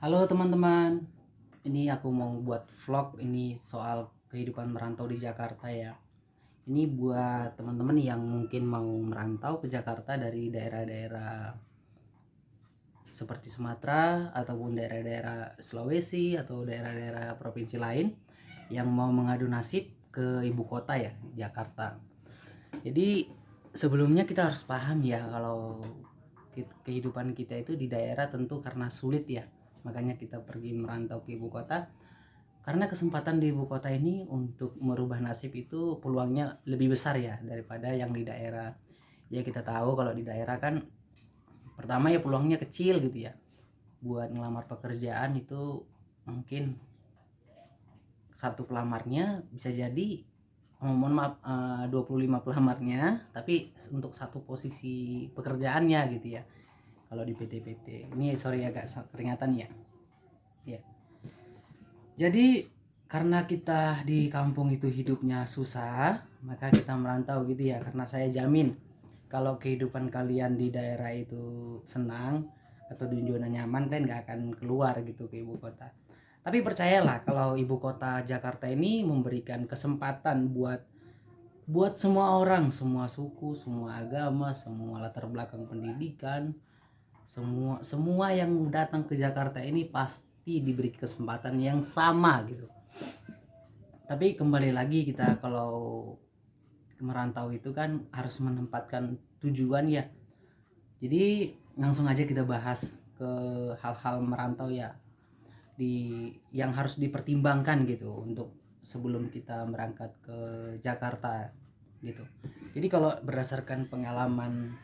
Halo teman-teman, ini aku mau buat vlog ini soal kehidupan merantau di Jakarta ya. Ini buat teman-teman yang mungkin mau merantau ke Jakarta dari daerah-daerah seperti Sumatera ataupun daerah-daerah Sulawesi atau daerah-daerah provinsi lain yang mau mengadu nasib ke ibu kota ya, Jakarta. Jadi sebelumnya kita harus paham ya kalau kehidupan kita itu di daerah tentu karena sulit ya, makanya kita pergi merantau ke ibu kota karena kesempatan di ibu kota ini untuk merubah nasib itu peluangnya lebih besar ya daripada yang di daerah. Ya kita tahu kalau di daerah kan pertama ya peluangnya kecil gitu ya, buat ngelamar pekerjaan itu mungkin satu pelamarnya bisa jadi mohon maaf 25 pelamarnya tapi untuk satu posisi pekerjaannya gitu ya. Kalau di PT-PT ini sorry agak keringatan ya. Ya. Jadi karena kita di kampung itu hidupnya susah, maka kita merantau gitu ya. Karena saya jamin kalau kehidupan kalian di daerah itu senang atau di zona nyaman, kalian nggak akan keluar gitu ke ibu kota. Tapi percayalah kalau ibu kota Jakarta ini memberikan kesempatan buat semua orang, semua suku, semua agama, semua latar belakang pendidikan, semua yang datang ke Jakarta ini pasti diberi kesempatan yang sama gitu. Tapi kembali lagi kita kalau merantau itu kan harus menempatkan tujuan ya. Jadi langsung aja kita bahas ke hal-hal merantau ya, di yang harus dipertimbangkan gitu untuk sebelum kita berangkat ke Jakarta gitu. Jadi kalau berdasarkan pengalaman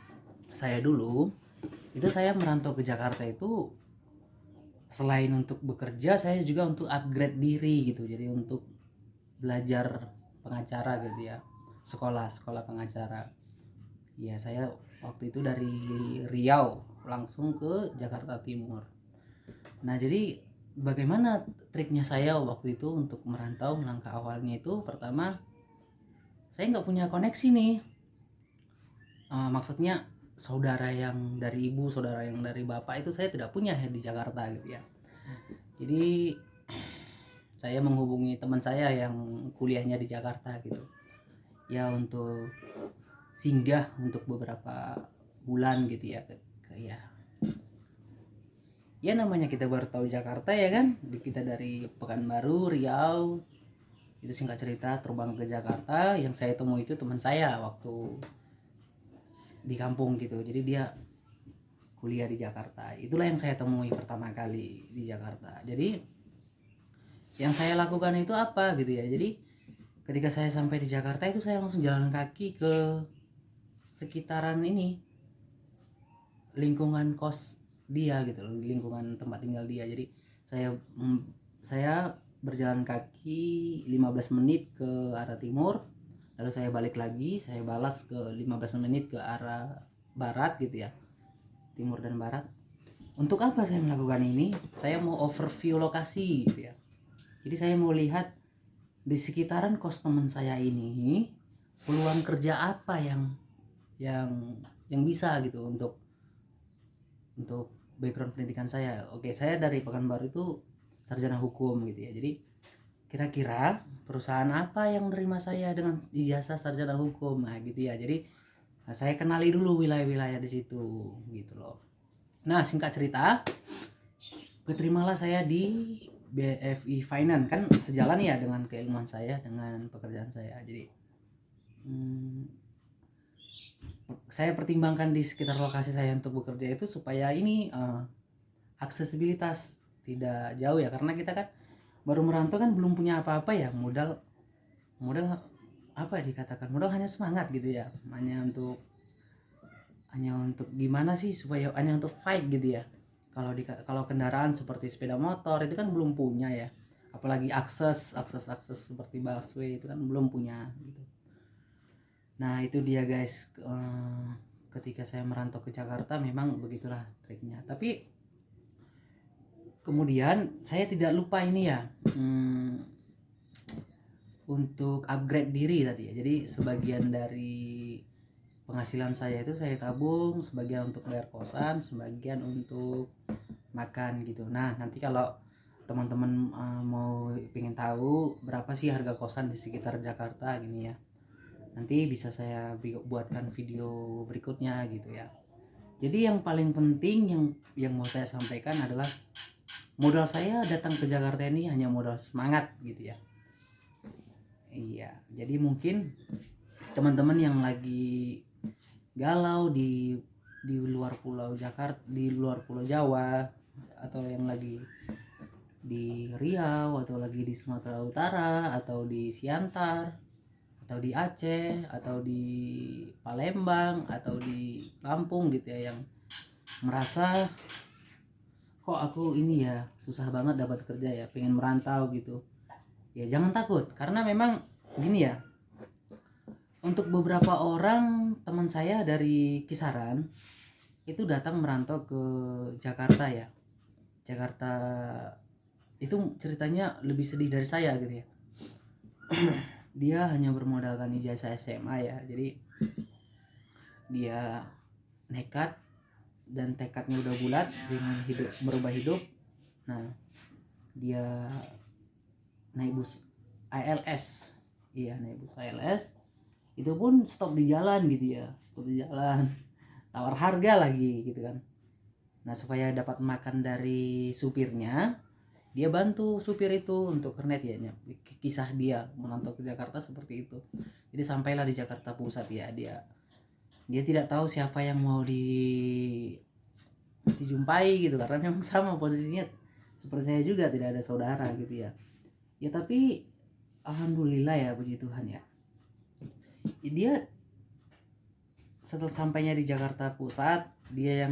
saya dulu, itu saya merantau ke Jakarta itu selain untuk bekerja, saya juga untuk upgrade diri gitu. Jadi untuk belajar pengacara gitu ya, sekolah pengacara ya. Saya waktu itu dari Riau langsung ke Jakarta Timur. Nah jadi bagaimana triknya saya waktu itu untuk merantau? Langkah awalnya itu pertama, saya nggak punya koneksi nih. Maksudnya saudara yang dari ibu, saudara yang dari bapak itu saya tidak punya ya di Jakarta gitu ya. Jadi saya menghubungi teman saya yang kuliahnya di Jakarta gitu ya, untuk singgah untuk beberapa bulan gitu ya. Ya ya namanya kita baru tahu Jakarta ya kan, kita dari Pekanbaru Riau itu, singkat cerita terbang ke Jakarta. Yang saya temui itu teman saya waktu di kampung gitu, jadi dia kuliah di Jakarta. Itulah yang saya temui pertama kali di Jakarta. Jadi yang saya lakukan itu apa gitu ya, jadi ketika saya sampai di Jakarta itu saya langsung jalan kaki ke sekitaran ini, lingkungan kos dia gitu loh, lingkungan tempat tinggal dia. Jadi saya saya berjalan kaki 15 menit ke arah timur, lalu saya balik lagi, saya balas ke 15 menit ke arah barat gitu ya, timur dan barat. Untuk apa saya melakukan ini? Saya mau overview lokasi gitu ya. Jadi saya mau lihat di sekitaran kos teman saya ini peluang kerja apa yang yang bisa gitu untuk background pendidikan saya. Oke, saya dari Pekanbaru itu sarjana hukum gitu ya. Jadi kira-kira perusahaan apa yang menerima saya dengan ijazah sarjana hukum, nah gitu ya. Jadi saya kenali dulu wilayah-wilayah di situ gitu loh. Nah singkat cerita, keterimalah saya di BFI Finance, kan sejalan ya dengan keilmuan saya, dengan pekerjaan saya. Jadi saya pertimbangkan di sekitar lokasi saya untuk bekerja itu supaya ini aksesibilitas tidak jauh ya, karena kita kan baru merantau kan belum punya apa-apa ya, modal modal apa ya dikatakan, modal hanya semangat gitu ya, hanya untuk gimana sih supaya hanya untuk fight gitu ya. Kalau kendaraan seperti sepeda motor itu kan belum punya ya, apalagi akses seperti busway itu kan belum punya gitu. Nah itu dia guys, ketika saya merantau ke Jakarta memang begitulah triknya. Tapi kemudian saya tidak lupa ini ya, untuk upgrade diri tadi ya. Jadi sebagian dari penghasilan saya itu saya tabung, sebagian untuk bayar kosan, sebagian untuk makan gitu. Nah nanti kalau teman-teman mau pengen tahu berapa sih harga kosan di sekitar Jakarta gini ya, nanti bisa saya buatkan video berikutnya gitu ya. Jadi yang paling penting yang mau saya sampaikan adalah modal saya datang ke Jakarta ini hanya modal semangat gitu ya. Iya, jadi mungkin teman-teman yang lagi galau di luar pulau Jakarta, di luar pulau Jawa, atau yang lagi di Riau, atau lagi di Sumatera Utara, atau di Siantar, atau di Aceh, atau di Palembang, atau di Lampung gitu ya, yang merasa kok aku ini ya susah banget dapat kerja ya, pengen merantau gitu ya, jangan takut, karena memang gini ya, untuk beberapa orang teman saya dari kisaran itu datang merantau ke Jakarta ya. Jakarta itu ceritanya lebih sedih dari saya gitu ya. Dia hanya bermodalkan ijazah SMA ya, jadi dia nekat dan tekadnya udah bulat dengan hidup, merubah hidup. Nah dia naik bus ALS, iya naik bus ALS, itu pun stop di jalan gitu ya, stop di jalan, tawar harga lagi gitu kan. Nah supaya dapat makan dari supirnya, dia bantu supir itu untuk kernet ya, kisah dia menantau ke Jakarta seperti itu. Jadi sampailah di Jakarta Pusat ya, dia tidak tahu siapa yang mau dijumpai gitu, karena memang sama posisinya seperti saya juga, tidak ada saudara gitu ya. Ya tapi alhamdulillah ya, puji Tuhan ya. Dia setelah sampainya di Jakarta Pusat, dia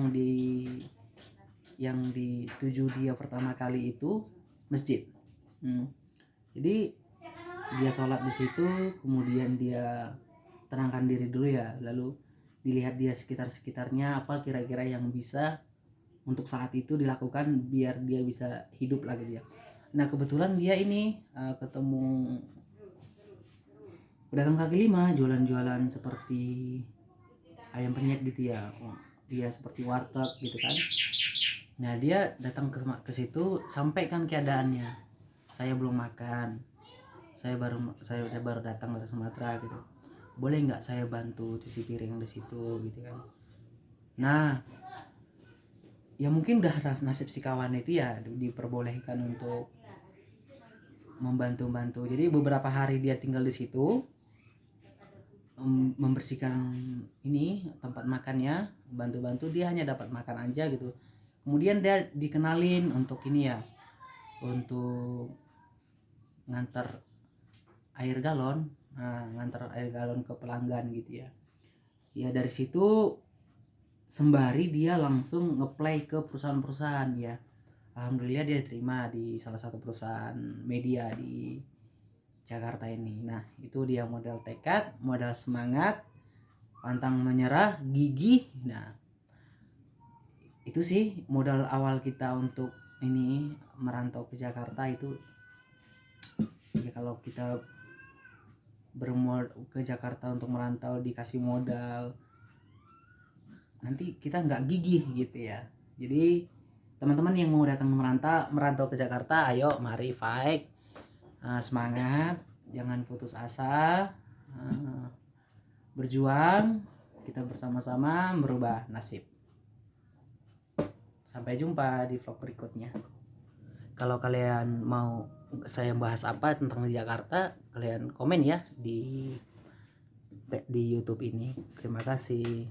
yang dituju dia pertama kali itu masjid. Jadi dia sholat di situ, kemudian dia tenangkan diri dulu ya, lalu dilihat dia sekitarnya apa kira-kira yang bisa untuk saat itu dilakukan biar dia bisa hidup lagi dia. Nah kebetulan dia ini ketemu pedagang kaki lima jualan-jualan seperti ayam penyet gitu ya, dia seperti warteg gitu kan. Nah dia datang ke situ, sampaikan keadaannya, saya belum makan, saya baru datang dari Sumatera gitu, boleh nggak saya bantu cuci piring di situ gitu kan. Nah ya mungkin udah nasib si kawan itu ya diperbolehkan untuk membantu. Jadi beberapa hari dia tinggal di situ, membersihkan ini tempat makannya, bantu dia hanya dapat makan aja gitu. Kemudian dia dikenalin untuk ini ya, untuk ngantar air galon, ngantar air galon ke pelanggan gitu ya. Ya dari situ sembari dia langsung ngeplay ke perusahaan-perusahaan ya. Alhamdulillah dia terima di salah satu perusahaan media di Jakarta ini. Nah itu dia modal tekad, modal semangat, pantang menyerah, gigih. Nah itu sih modal awal kita untuk ini merantau ke Jakarta itu ya. Kalau kita ke Jakarta untuk merantau dikasih modal, nanti kita nggak gigih gitu ya. Jadi teman-teman yang mau datang merantau ke Jakarta, ayo mari fight, semangat, jangan putus asa, berjuang, kita bersama-sama merubah nasib. Sampai jumpa di vlog berikutnya. Kalau kalian mau saya bahas apa tentang Jakarta, kalian komen ya di YouTube ini. Terima kasih.